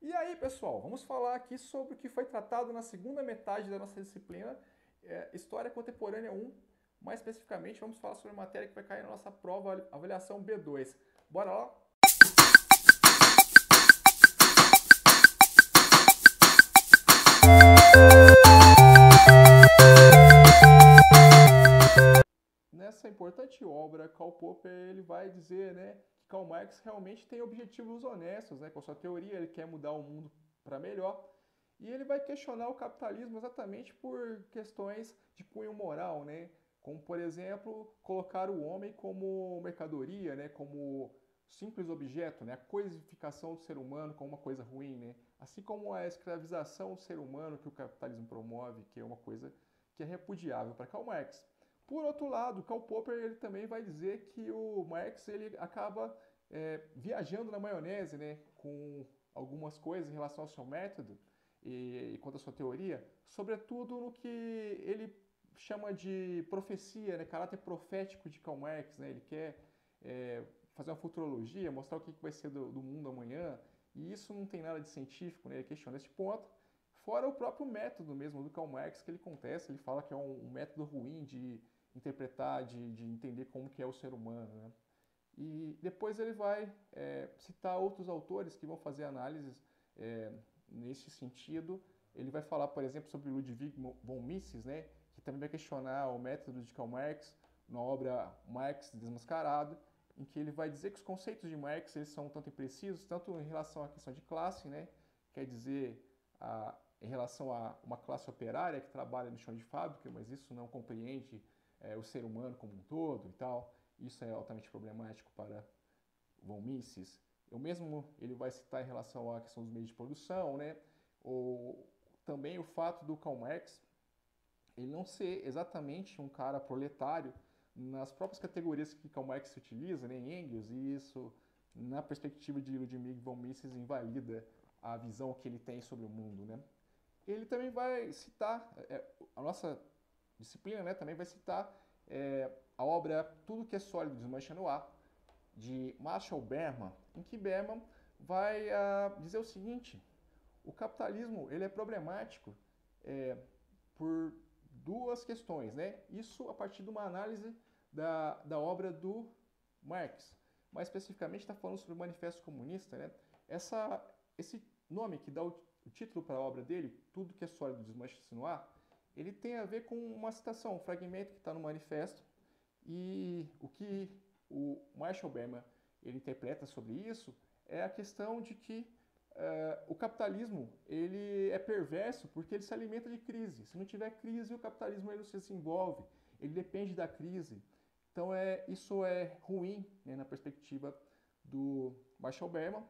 E aí, pessoal, vamos falar aqui sobre o que foi tratado na segunda metade da nossa disciplina, História Contemporânea 1. Mais especificamente, vamos falar sobre a matéria que vai cair na nossa prova, avaliação B2. Bora lá? Nessa importante obra, Karl Popper ele vai dizer, que Karl Marx realmente tem objetivos honestos, com a sua teoria, ele quer mudar o mundo para melhor, e ele vai questionar o capitalismo exatamente por questões de cunho moral, como, por exemplo, colocar o homem como mercadoria, como simples objeto, a coisificação do ser humano como uma coisa ruim, assim como a escravização do ser humano que o capitalismo promove, que é uma coisa que é repudiável para Karl Marx. Por outro lado, Karl Popper ele também vai dizer que o Marx ele acaba viajando na maionese, com algumas coisas em relação ao seu método e quanto à sua teoria, sobretudo no que ele chama de profecia, caráter profético de Karl Marx. Ele quer fazer uma futurologia, mostrar o que vai ser do mundo amanhã, e isso não tem nada de científico, ele questiona esse ponto. Fora o próprio método mesmo do Karl Marx que ele contesta, ele fala que é um método ruim de interpretar, de entender como que é o ser humano. E depois ele vai citar outros autores que vão fazer análises nesse sentido. Ele vai falar, por exemplo, sobre Ludwig von Mises, que também vai questionar o método de Karl Marx na obra Marx Desmascarado, em que ele vai dizer que os conceitos de Marx eles são tanto imprecisos, tanto em relação à questão de classe, quer dizer, em relação a uma classe operária que trabalha no chão de fábrica, mas isso não compreende o ser humano como um todo e tal. Isso é altamente problemático para von Mises. Ele vai citar em relação à questão dos meios de produção, ou também o fato do Karl Marx ele não ser exatamente um cara proletário nas próprias categorias que Karl Marx utiliza, em Engels, e isso, na perspectiva de Ludwig von Mises, invalida a visão que ele tem sobre o mundo. Ele também vai citar, a nossa disciplina também vai citar a obra Tudo que é Sólido Desmancha no Ar, de Marshall Berman, em que Berman vai dizer o seguinte: o capitalismo ele é problemático por duas questões. Isso a partir de uma análise da obra do Marx. Mais especificamente está falando sobre o Manifesto Comunista. Esse nome que dá o título para a obra dele, Tudo que é Sólido Desmancha-se no Ar, ele tem a ver com uma citação, um fragmento que está no manifesto, e o que o Marshall Berman ele interpreta sobre isso é a questão de que o capitalismo ele é perverso porque ele se alimenta de crise. Se não tiver crise, o capitalismo ele não se desenvolve, ele depende da crise. Então isso é ruim na perspectiva do Marshall Berman.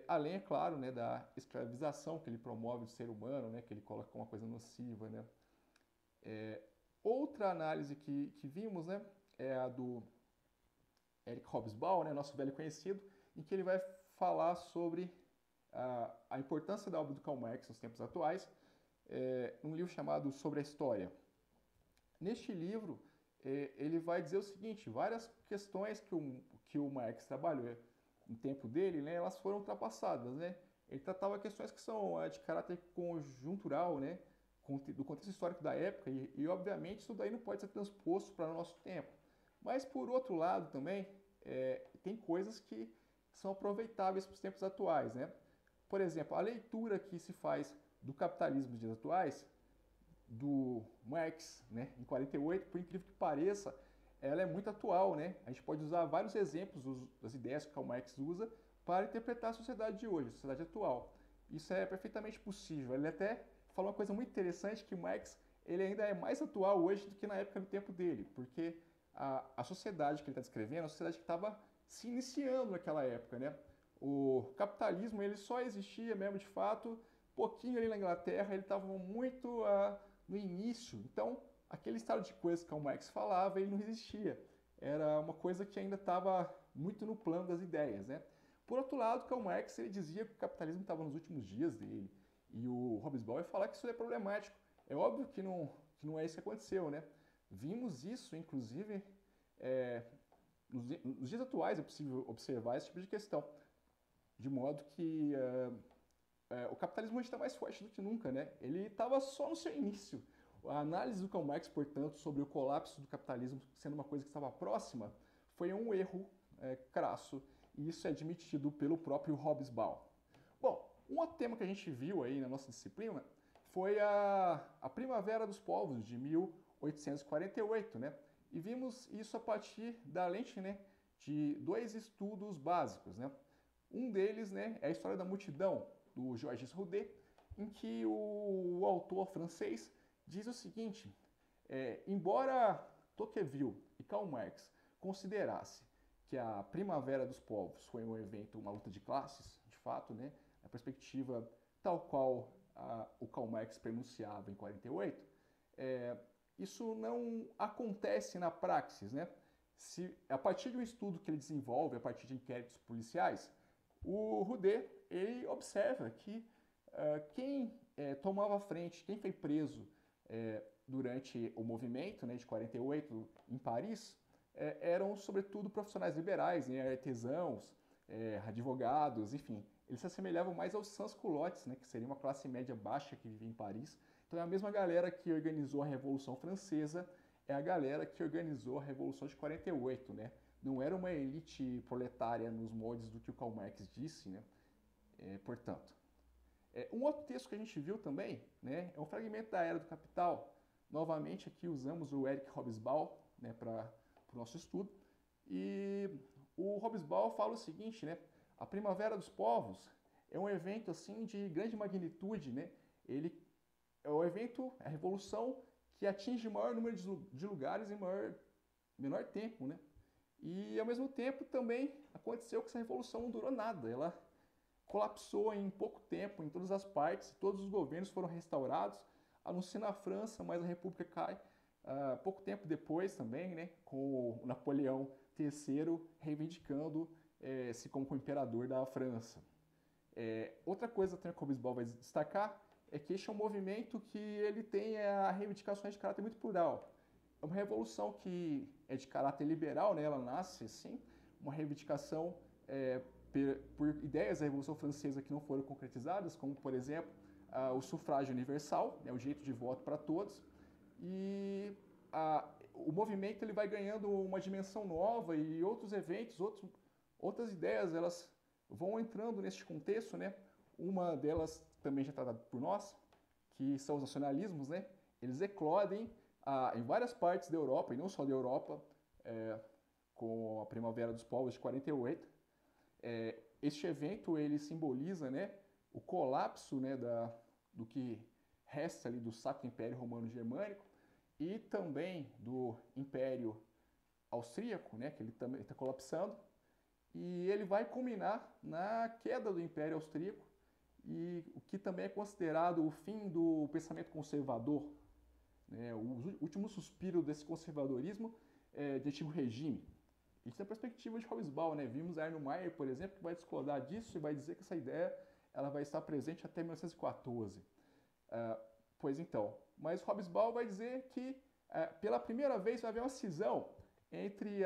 Além, é claro, da escravização que ele promove do ser humano, que ele coloca como uma coisa nociva. Outra análise que vimos é a do Eric Hobsbawm, nosso velho conhecido, em que ele vai falar sobre a importância da obra do Karl Marx nos tempos atuais, num livro chamado Sobre a História. Neste livro, ele vai dizer o seguinte: várias questões que o Marx trabalhou no tempo dele, elas foram ultrapassadas. Ele tratava questões que são de caráter conjuntural, do contexto histórico da época, e obviamente isso daí não pode ser transposto para o nosso tempo. Mas por outro lado também, tem coisas que são aproveitáveis para os tempos atuais. Por exemplo, a leitura que se faz do capitalismo dos dias atuais, do Marx, em 48, por incrível que pareça, ela é muito atual. A gente pode usar vários exemplos das ideias que Karl Marx usa para interpretar a sociedade de hoje, a sociedade atual. Isso é perfeitamente possível. Ele até falou uma coisa muito interessante, que Marx ele ainda é mais atual hoje do que na época do tempo dele, porque a sociedade que ele está descrevendo é uma sociedade que estava se iniciando naquela época. O capitalismo ele só existia mesmo de fato pouquinho ali na Inglaterra, ele estava muito no início. Então, aquele estado de coisas que o Marx falava, ele não existia. Era uma coisa que ainda estava muito no plano das ideias. Por outro lado, Karl Marx ele dizia que o capitalismo estava nos últimos dias dele. E o Hobsbawm vai falar que isso é problemático. É óbvio que não é isso que aconteceu. Vimos isso, inclusive, nos dias atuais é possível observar esse tipo de questão. De modo que o capitalismo hoje está mais forte do que nunca, né? Ele estava só no seu início. A análise do Karl Marx, portanto, sobre o colapso do capitalismo sendo uma coisa que estava próxima, foi um erro crasso, e isso é admitido pelo próprio Hobsbawm. Bom, um outro tema que a gente viu aí na nossa disciplina foi a Primavera dos Povos, de 1848, né? E vimos isso a partir da lente, né, de dois estudos básicos, né? Um deles, né, é a História da Multidão, do Georges Roudet, em que o autor francês diz o seguinte: embora Tocqueville e Karl Marx considerasse que a Primavera dos Povos foi um evento, uma luta de classes, de fato, né, a perspectiva tal qual o Karl Marx pronunciava em 48, isso não acontece na praxis, né? Se, a partir de um estudo que ele desenvolve, a partir de inquéritos policiais, o Roudet ele observa que quem tomava frente, quem foi preso durante o movimento, né, de 48 em Paris, eram sobretudo profissionais liberais, né, artesãos, advogados, enfim. Eles se assemelhavam mais aos sans-culottes, né, que seria uma classe média baixa que vivia em Paris. Então é a mesma galera que organizou a Revolução Francesa, é a galera que organizou a Revolução de 48, né? Não era uma elite proletária nos moldes do que o Karl Marx disse, né? Portanto. Um outro texto que a gente viu também, né, é um fragmento da Era do Capital. Novamente aqui usamos o Eric Hobsbawm, né, para o nosso estudo. E o Hobsbawm fala o seguinte, né? A Primavera dos Povos é um evento assim de grande magnitude, né? Ele é o evento, a revolução que atinge o maior número de lugares em menor tempo, né? E ao mesmo tempo também aconteceu que essa revolução não durou nada, ela colapsou em pouco tempo em todas as partes, todos os governos foram restaurados, a não ser na França, mas a República cai pouco tempo depois também, né? Com o Napoleão III reivindicando-se como imperador da França. Outra coisa que o Hobsbawm vai destacar é que este é um movimento que ele tem reivindicações de caráter muito plural. É uma revolução que é de caráter liberal, né? Ela nasce assim, uma reivindicação por ideias da Revolução Francesa que não foram concretizadas, como, por exemplo, o sufrágio universal, né? O direito de voto para todos. E o movimento ele vai ganhando uma dimensão nova e outros eventos, outras ideias, elas vão entrando neste contexto, né? Uma delas também já tratada por nós, que são os nacionalismos, né? Eles eclodem em várias partes da Europa, e não só da Europa, com a Primavera dos Povos de 48. Este evento, ele simboliza, né, o colapso, né, do que resta ali do Sacro Império Romano Germânico e também do Império Austríaco, né, que ele também está colapsando, e ele vai culminar na queda do Império Austríaco, e o que também é considerado o fim do pensamento conservador, né, o último suspiro desse conservadorismo de antigo regime. Isso na perspectiva de Hobsbawm, né? Vimos Arno Mayr, por exemplo, que vai discordar disso e vai dizer que essa ideia ela vai estar presente até 1914. Pois então, mas Hobsbawm vai dizer que pela primeira vez vai haver uma cisão entre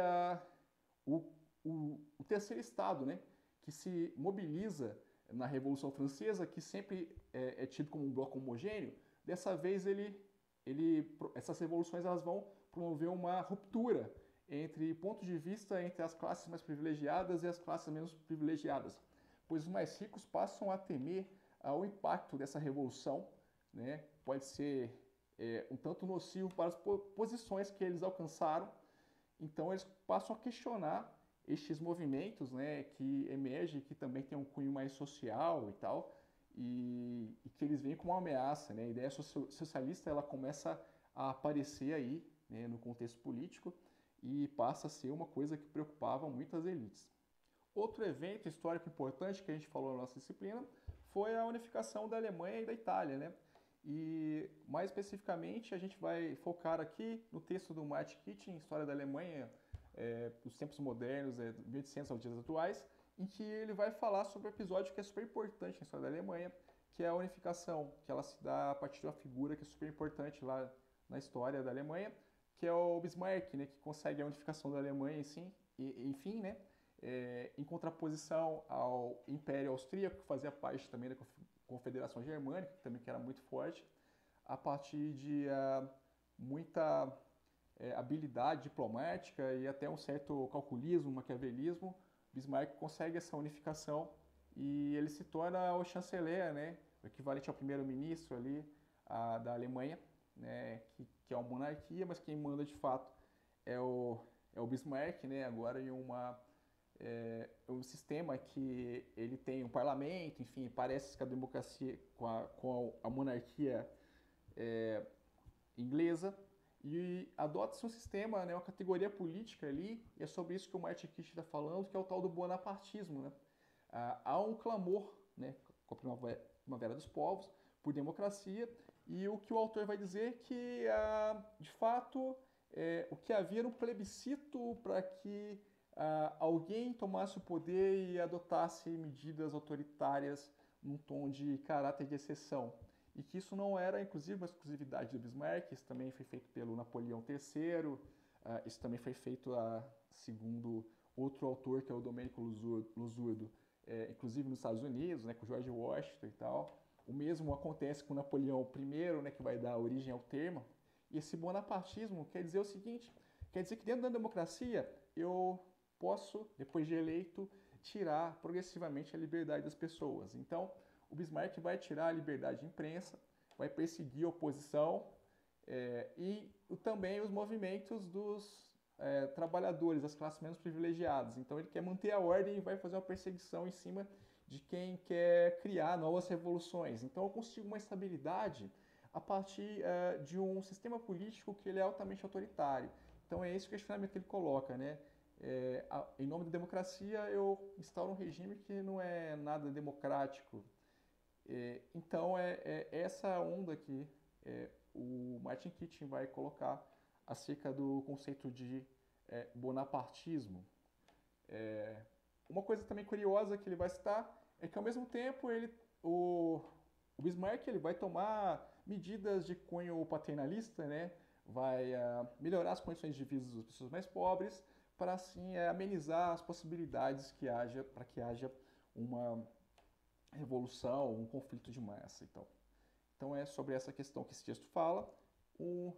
o terceiro Estado, né? Que se mobiliza na Revolução Francesa, que sempre é tido como um bloco homogêneo. Dessa vez essas revoluções elas vão promover uma ruptura entre pontos de vista entre as classes mais privilegiadas e as classes menos privilegiadas, pois os mais ricos passam a temer o impacto dessa revolução, né? Pode ser um tanto nocivo para as posições que eles alcançaram, então eles passam a questionar estes movimentos, né, que emergem, que também tem um cunho mais social e tal, e que eles veem como uma ameaça, né? A ideia socialista ela começa a aparecer aí, né, no contexto político, e passa a ser uma coisa que preocupava muitas elites. Outro evento histórico importante que a gente falou na nossa disciplina foi a unificação da Alemanha e da Itália, né? E mais especificamente a gente vai focar aqui no texto do Martin Kitchen, História da Alemanha dos tempos modernos, 1800 aos dias atuais, em que ele vai falar sobre um episódio que é super importante na história da Alemanha, que é a unificação, que ela se dá a partir de uma figura que é super importante lá na história da Alemanha, que é o Bismarck, né, que consegue a unificação da Alemanha, enfim, né, em contraposição ao Império Austríaco, que fazia parte também da Confederação Germânica, também que era muito forte, a partir de muita habilidade diplomática e até um certo calculismo, maquiavelismo, Bismarck consegue essa unificação e ele se torna o chanceler, né, o equivalente ao primeiro-ministro ali da Alemanha, né, que é uma monarquia, mas quem manda de fato é o Bismarck, né, agora em um sistema que ele tem um parlamento, enfim, parece que a democracia com a monarquia inglesa, e adota-se um sistema, né, uma categoria política ali, e é sobre isso que o Martin Kish está falando, que é o tal do bonapartismo, né? Há um clamor, né, com a Primavera dos Povos, por democracia, e o que o autor vai dizer é que, de fato, o que havia era um plebiscito para que alguém tomasse o poder e adotasse medidas autoritárias num tom de caráter de exceção. E que isso não era, inclusive, uma exclusividade do Bismarck, isso também foi feito pelo Napoleão III, isso também foi feito, segundo outro autor, que é o Domênico Losurdo, inclusive nos Estados Unidos, né, com George Washington e tal. O mesmo acontece com Napoleão I, né, que vai dar origem ao termo. E esse bonapartismo quer dizer o seguinte, quer dizer que dentro da democracia eu posso, depois de eleito, tirar progressivamente a liberdade das pessoas. Então, o Bismarck vai tirar a liberdade de imprensa, vai perseguir a oposição e também os movimentos dos trabalhadores, das classes menos privilegiadas. Então ele quer manter a ordem e vai fazer uma perseguição em cima de quem quer criar novas revoluções. Então eu consigo uma estabilidade a partir de um sistema político que ele é altamente autoritário. Então é esse o questionamento que ele coloca, né? Em nome da democracia eu instauro um regime que não é nada democrático. Então é essa onda que o Martin Kitchen vai colocar acerca do conceito de bonapartismo. Uma coisa também curiosa que ele vai citar é que ao mesmo tempo o Bismarck ele vai tomar medidas de cunho paternalista, né? Vai melhorar as condições de vida das pessoas mais pobres para assim amenizar as possibilidades para que haja uma revolução, um conflito de massa. Então é sobre essa questão que esse texto fala. Um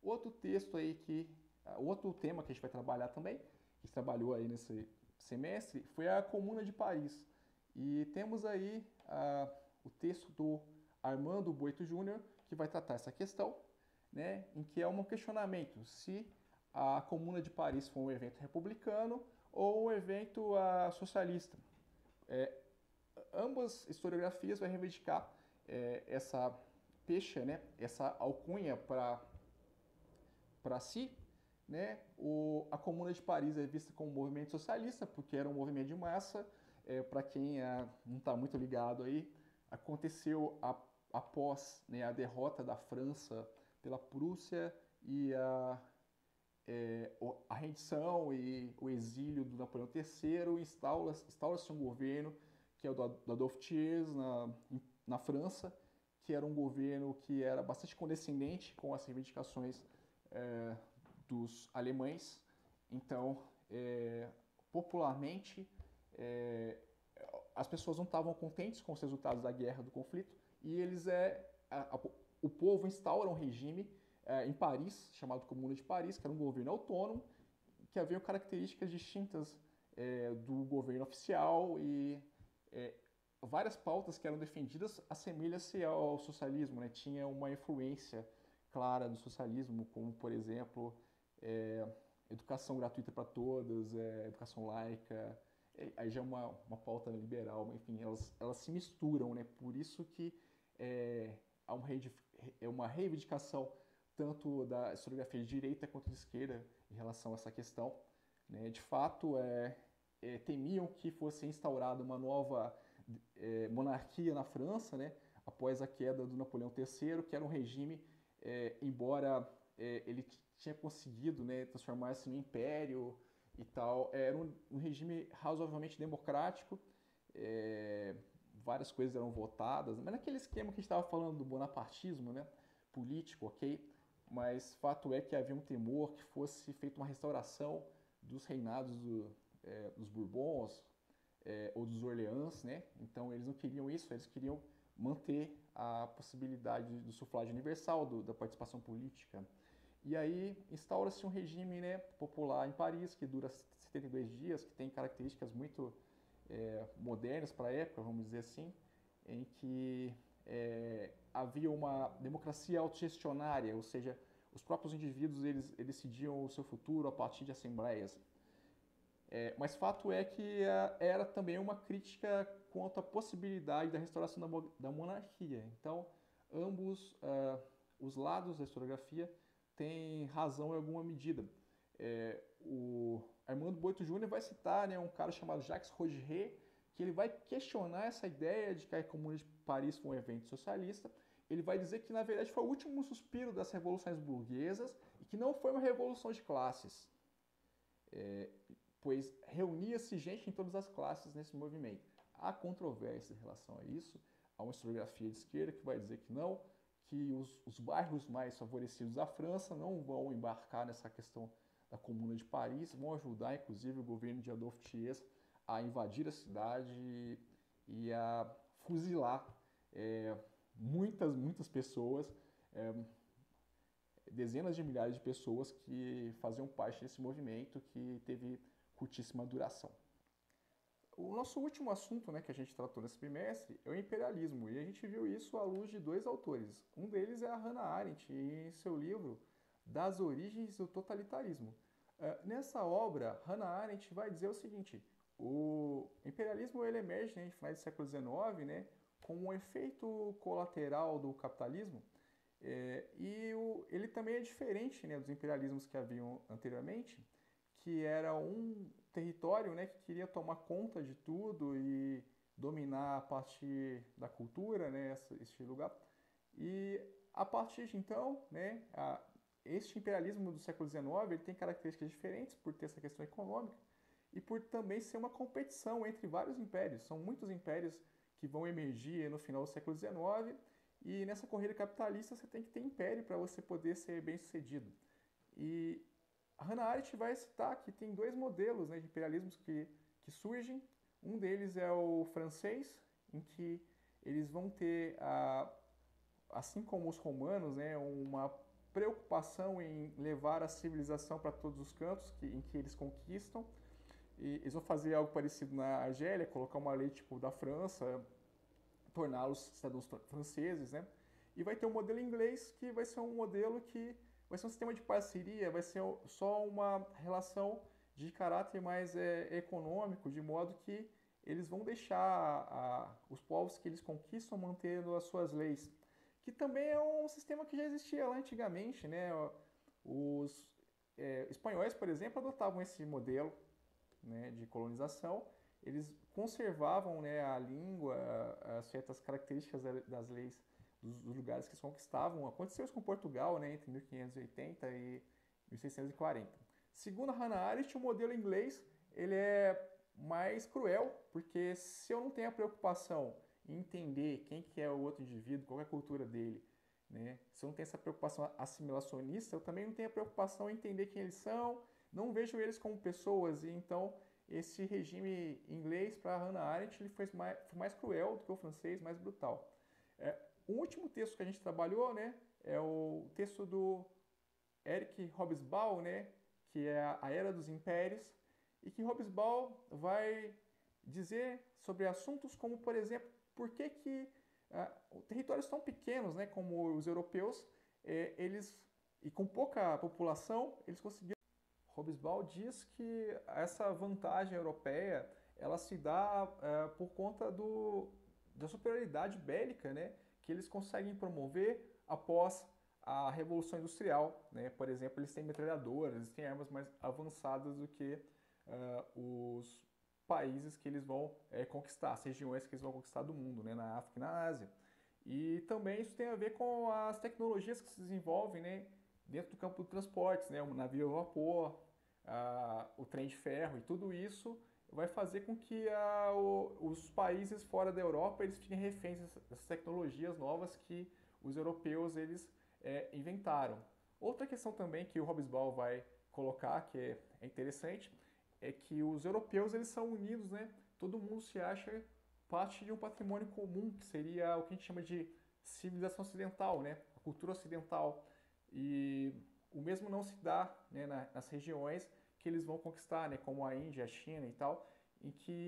outro texto aí outro tema que a gente vai trabalhar também, que a gente trabalhou aí nesse semestre, foi a Comuna de Paris. E temos aí o texto do Armando Boito Júnior, que vai tratar essa questão, né, em que é um questionamento se a Comuna de Paris foi um evento republicano ou um evento socialista. Ambas historiografias vão reivindicar essa pecha, né, essa alcunha para si, né? A Comuna de Paris é vista como um movimento socialista, porque era um movimento de massa. Para quem não está muito ligado aí, aconteceu após, né, a derrota da França pela Prússia e a rendição e o exílio do Napoleão III, instaura-se um governo que é o do Adolphe Thiers na França, que era um governo que era bastante condescendente com as reivindicações dos alemães. Então, popularmente, as pessoas não estavam contentes com os resultados da guerra, do conflito, e o povo instaura um regime em Paris, chamado Comuna de Paris, que era um governo autônomo, que havia características distintas do governo oficial e várias pautas que eram defendidas assemelham-se ao socialismo, né? Tinha uma influência clara do socialismo, como, por exemplo, educação gratuita para todas, educação laica, aí já é uma pauta liberal, enfim, elas se misturam, né? Por isso que há uma reivindicação tanto da historiografia de direita quanto de esquerda em relação a essa questão, né? De fato, temiam que fosse instaurada uma nova monarquia na França, né? Após a queda do Napoleão III, que era um regime, embora ele tinha conseguido, né, transformar-se no império e tal, era um regime razoavelmente democrático, várias coisas eram votadas, mas naquele esquema que a gente estava falando do bonapartismo, né, político, ok? Mas fato é que havia um temor que fosse feita uma restauração dos reinados dos Bourbons, ou dos Orleans, né? Então eles não queriam isso, eles queriam manter a possibilidade do sufrágio universal, da participação política. E aí instaura-se um regime, né, popular em Paris, que dura 72 dias, que tem características muito modernas para a época, vamos dizer assim, em que havia uma democracia autogestionária, ou seja, os próprios indivíduos eles decidiam o seu futuro a partir de assembleias. Mas fato é que era também uma crítica quanto à possibilidade da restauração da monarquia. Então, ambos os lados da historiografia têm razão em alguma medida. O Armando Boito Júnior vai citar, né, um cara chamado Jacques Rogier, que ele vai questionar essa ideia de que a Comuna de Paris foi um evento socialista. Ele vai dizer que, na verdade, foi o último suspiro das revoluções burguesas e que não foi uma revolução de classes. Pois reunia-se gente em todas as classes nesse movimento. Há controvérsia em relação a isso, há uma historiografia de esquerda que vai dizer que não, que os bairros mais favorecidos da França não vão embarcar nessa questão da Comuna de Paris, vão ajudar inclusive o governo de Adolphe Thiers a invadir a cidade e a fuzilar muitas pessoas, dezenas de milhares de pessoas que faziam parte desse movimento que teve curtíssima duração. O nosso último assunto, né, que a gente tratou nesse bimestre é o imperialismo, e a gente viu isso à luz de dois autores. Um deles é a Hannah Arendt, em seu livro Das Origens do Totalitarismo. Nessa obra, Hannah Arendt vai dizer o seguinte: o imperialismo ele emerge, né, em finais do século XIX, né, como um efeito colateral do capitalismo, ele também é diferente, né, dos imperialismos que haviam anteriormente, que era um território, né, que queria tomar conta de tudo e dominar a partir da cultura, né, este lugar. E a partir de então, né, este imperialismo do século XIX ele tem características diferentes por ter essa questão econômica e por também ser uma competição entre vários impérios. São muitos impérios que vão emergir no final do século XIX e nessa corrida capitalista você tem que ter império para você poder ser bem sucedido. E a Hannah Arendt vai citar que tem dois modelos, né, de imperialismos que surgem. Um deles é o francês, em que eles vão ter, assim como os romanos, né, uma preocupação em levar a civilização para todos os cantos em que eles conquistam. E eles vão fazer algo parecido na Argélia, colocar uma lei tipo da França, torná-los cidadãos franceses, né? E vai ter um modelo inglês que vai ser um modelo que vai ser um sistema de parceria, vai ser só uma relação de caráter mais econômico, de modo que eles vão deixar os povos que eles conquistam mantendo as suas leis, que também é um sistema que já existia lá antigamente, né? Os espanhóis, por exemplo, adotavam esse modelo, né, de colonização. Eles conservavam, né, a língua, certas características das leis dos lugares que eles conquistavam. Aconteceu isso com Portugal, né, entre 1580 e 1640. Segundo a Hannah Arendt, o modelo inglês ele é mais cruel, porque se eu não tenho a preocupação em entender quem que é o outro indivíduo, qual é a cultura dele, né, se eu não tenho essa preocupação assimilacionista, eu também não tenho a preocupação em entender quem eles são, não vejo eles como pessoas, e então esse regime inglês para Hannah Arendt ele foi mais cruel do que o francês, mais brutal. O último texto que a gente trabalhou, né, é o texto do Eric Hobsbawm, né, que é a Era dos Impérios, e que Hobsbawm vai dizer sobre assuntos como, por exemplo, por que territórios tão pequenos, né, como os europeus, eles e com pouca população, eles conseguiram. Hobsbawm diz que essa vantagem europeia ela se dá por conta da superioridade bélica, né, que eles conseguem promover após a Revolução Industrial, né? Por exemplo, eles têm metralhadoras, eles têm armas mais avançadas do que os países que eles vão conquistar, as regiões que eles vão conquistar do mundo, né, na África e na Ásia. E também isso tem a ver com as tecnologias que se desenvolvem, né, dentro do campo do transportes, né, o navio a vapor, o trem de ferro, e tudo isso vai fazer com que os países fora da Europa eles fiquem reféns dessas tecnologias novas que os europeus eles inventaram. Outra questão também que o Hobsbawm vai colocar, que é interessante, é que os europeus eles são unidos, né, todo mundo se acha parte de um patrimônio comum, que seria o que a gente chama de civilização ocidental, né? A cultura ocidental. E o mesmo não se dá, né, nas regiões que eles vão conquistar, né, como a Índia, a China e tal, em que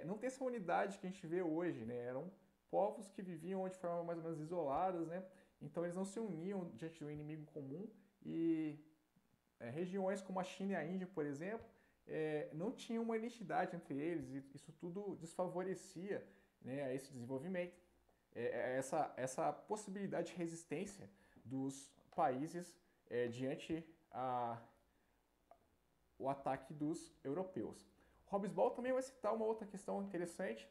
não tem essa unidade que a gente vê hoje, né? Eram povos que viviam de forma mais ou menos isoladas, né? Então eles não se uniam diante de um inimigo comum e regiões como a China e a Índia, por exemplo, não tinham uma identidade entre eles e isso tudo desfavorecia, né, esse desenvolvimento, essa possibilidade de resistência dos países diante o ataque dos europeus. Hobsbawm também vai citar uma outra questão interessante,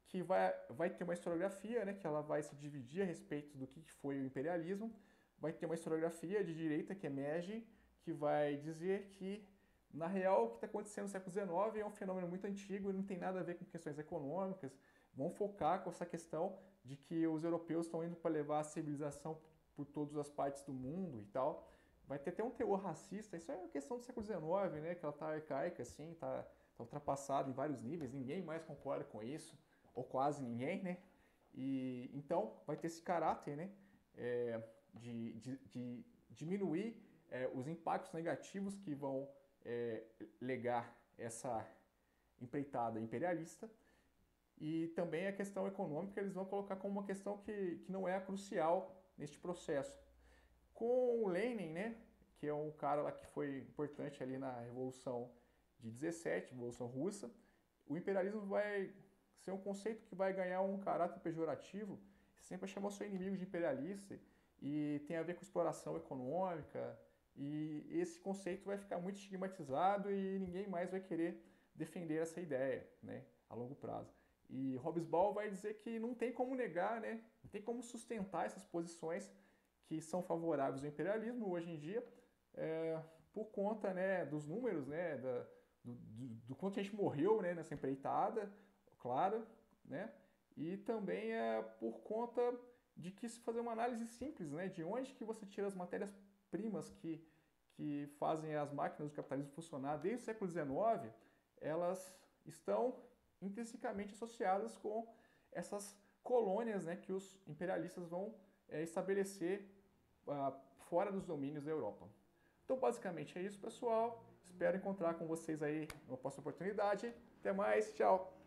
que vai ter uma historiografia, né, que ela vai se dividir a respeito do que foi o imperialismo, vai ter uma historiografia de direita, que é Meghe, que vai dizer que, na real, o que está acontecendo no século XIX é um fenômeno muito antigo e não tem nada a ver com questões econômicas. Vão focar com essa questão de que os europeus estão indo para levar a civilização por todas as partes do mundo e tal. Vai ter até um teor racista, isso é uma questão do século XIX, né, que ela está arcaica, assim, está ultrapassada em vários níveis, ninguém mais concorda com isso, ou quase ninguém, né? E então vai ter esse caráter, né, de diminuir os impactos negativos que vão legar essa empreitada imperialista, e também a questão econômica eles vão colocar como uma questão que não é a crucial neste processo. Com o Lenin, né, que é um cara lá que foi importante ali na Revolução de 17, Revolução Russa, o imperialismo vai ser um conceito que vai ganhar um caráter pejorativo, sempre vai chamar o seu inimigo de imperialista, e tem a ver com exploração econômica, e esse conceito vai ficar muito estigmatizado e ninguém mais vai querer defender essa ideia, né, a longo prazo. E Hobsbawm vai dizer que não tem como negar, né, não tem como sustentar essas posições que são favoráveis ao imperialismo hoje em dia, por conta, né, dos números, né, do quanto a gente morreu, né, nessa empreitada, claro, né, e também por conta de que se fazer uma análise simples, né, de onde que você tira as matérias-primas que fazem as máquinas do capitalismo funcionar desde o século XIX, elas estão intrinsecamente associadas com essas colônias, né, que os imperialistas vão estabelecer fora dos domínios da Europa. Então, basicamente é isso, pessoal. Espero encontrar com vocês aí numa próxima oportunidade. Até mais, tchau!